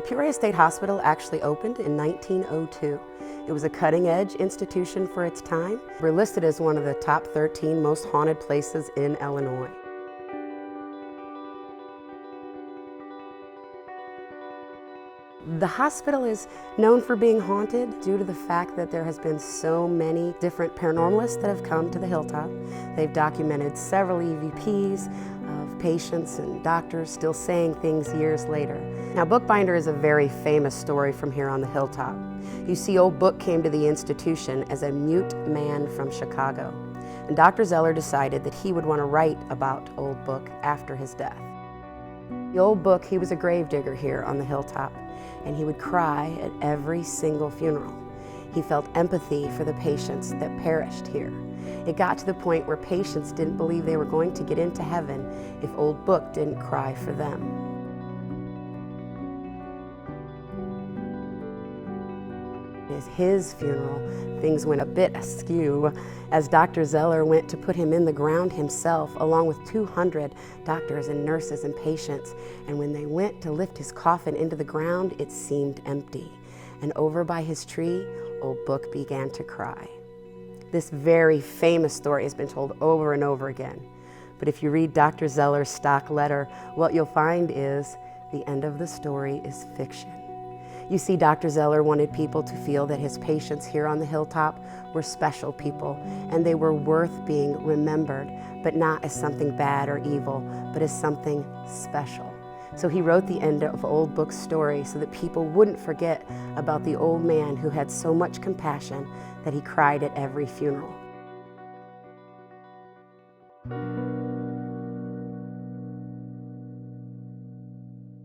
The Peoria State Hospital actually opened in 1902. It was a cutting-edge institution for its time. We're listed as one of the top 13 most haunted places in Illinois. The hospital is known for being haunted due to the fact that there has been so many different paranormalists that have come to the Hilltop. They've documented several EVPs of patients and doctors still saying things years later. Now, Bookbinder is a very famous story from here on the Hilltop. You see, Old Book came to the institution as a mute man from Chicago, and Dr. Zeller decided that he would want to write about Old Book after his death. The Old Book, he was a gravedigger here on the Hilltop, and he would cry at every single funeral. He felt empathy for the patients that perished here. It got to the point where patients didn't believe they were going to get into heaven if Old Book didn't cry for them. At his funeral, things went a bit askew as Dr. Zeller went to put him in the ground himself, along with 200 doctors and nurses and patients. And when they went to lift his coffin into the ground, it seemed empty. And over by his tree, Old Book began to cry. This very famous story has been told over and over again. But if you read Dr. Zeller's stock letter, what you'll find is the end of the story is fiction. You see, Dr. Zeller wanted people to feel that his patients here on the Hilltop were special people, and they were worth being remembered, but not as something bad or evil, but as something special. So he wrote the end of Old Book's story so that people wouldn't forget about the old man who had so much compassion that he cried at every funeral.